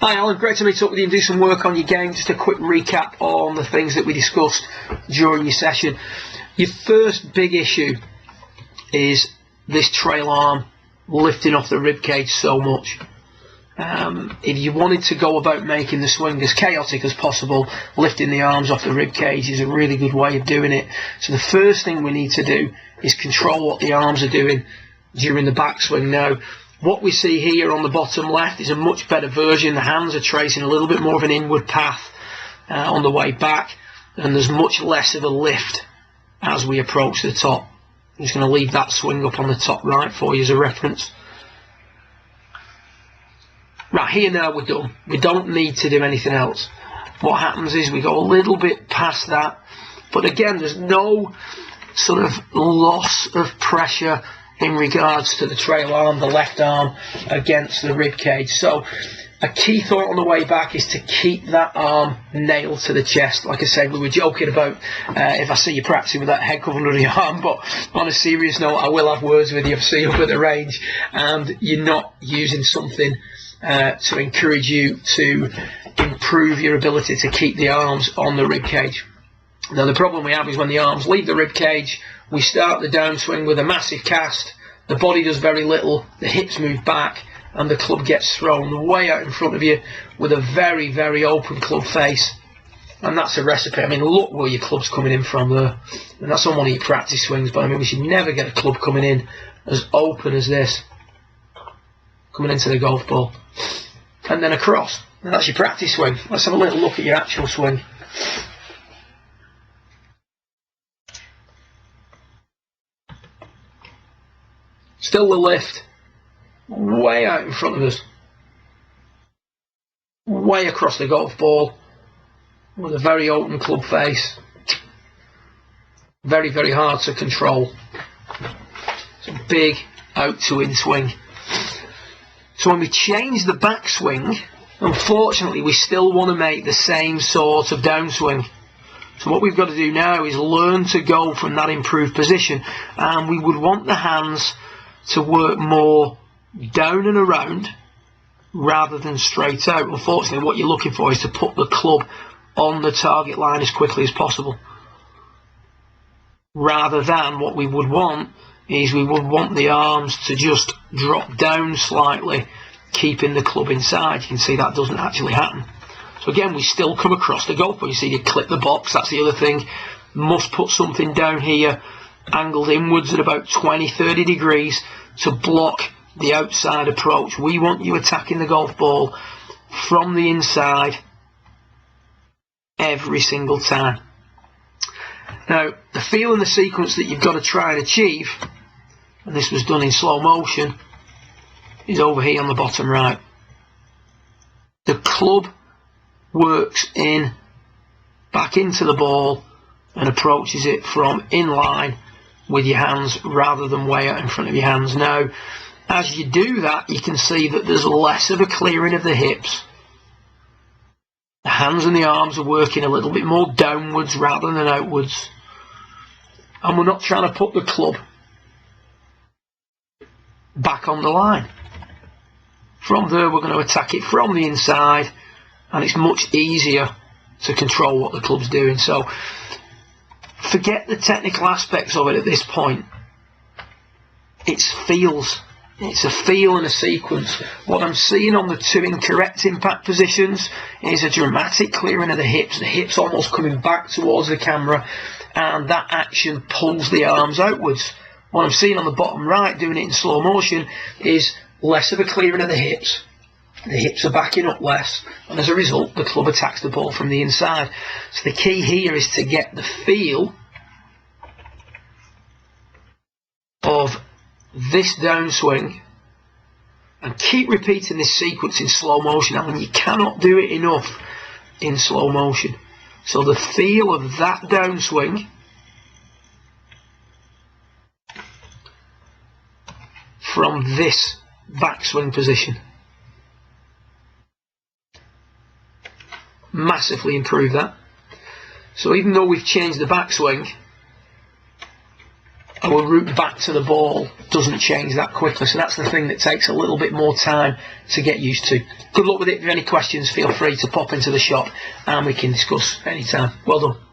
Hi Alan, great to meet up with you and do some work on your game. Just a quick recap on the things that we discussed during your session. Your first big issue is this trail arm lifting off the rib cage so much. If you wanted to go about making the swing as chaotic as possible, lifting the arms off the rib cage is a really good way of doing it. So the first thing we need to do is control what the arms are doing during the backswing. Now, what we see here on the bottom left is a much better version. The hands are tracing a little bit more of an inward path on the way back, and there's much less of a lift as we approach the top. I'm just going to leave that swing up on the top right for you as a reference. Right, here now we're done. We don't need to do anything else. What happens is we go a little bit past that, but again, there's no sort of loss of pressure in regards to the trail arm, the left arm against the rib cage. So a key thought on the way back is to keep that arm nailed to the chest. Like I said, we were joking about if I see you practicing with that head covered under your arm, but on a serious note, I will have words with you if I see you up at the range and you're not using something to encourage you to improve your ability to keep the arms on the rib cage. Now the problem we have is when the arms leave the rib cage, we start the downswing with a massive cast, the body does very little, the hips move back, and the club gets thrown way out in front of you with a very, very open club face. And that's a recipe. I mean, look where your club's coming in from there. And that's on one of your practice swings, but I mean, we should never get a club coming in as open as this, coming into the golf ball. And then across. And that's your practice swing. Let's have a little look at your actual swing. Still the lift, way out in front of us, way across the golf ball, with a very open club face, very, very hard to control. It's a big out to in swing. So when we change the backswing, unfortunately we still want to make the same sort of downswing. So what we've got to do now is learn to go from that improved position, and we would want the hands to work more down and around rather than straight out. Unfortunately, what you're looking for is to put the club on the target line as quickly as possible, rather than what we would want is we would want the arms to just drop down slightly, keeping the club inside. You can see that doesn't actually happen. So again, we still come across the golf ball. You see you clip the box, that's the other thing. Must put something down here angled inwards at about 20-30 degrees to block the outside approach. We want you attacking the golf ball from the inside every single time. Now, the feel and the sequence that you've got to try and achieve, and this was done in slow motion, is over here on the bottom right. The club works in, back into the ball, and approaches it from in line with your hands rather than way out in front of your hands. Now, as you do that, you can see that there's less of a clearing of the hips. The hands and the arms are working a little bit more downwards rather than outwards. And we're not trying to put the club back on the line. From there, we're going to attack it from the inside, and it's much easier to control what the club's doing. So forget the technical aspects of it at this point. It's feels. It's a feel and a sequence. What I'm seeing on the two incorrect impact positions is a dramatic clearing of the hips almost coming back towards the camera, and that action pulls the arms outwards. What I'm seeing on the bottom right, doing it in slow motion, is less of a clearing of the hips. The hips are backing up less, and as a result, the club attacks the ball from the inside. So the key here is to get the feel of this downswing and keep repeating this sequence in slow motion. I mean, you cannot do it enough in slow motion. So the feel of that downswing from this backswing position. Massively improve that. So even though we've changed the backswing, our route back to the ball doesn't change that quickly. So that's the thing that takes a little bit more time to get used to. Good luck with it. If you have any questions, feel free to pop into the shop and we can discuss anytime. Well done.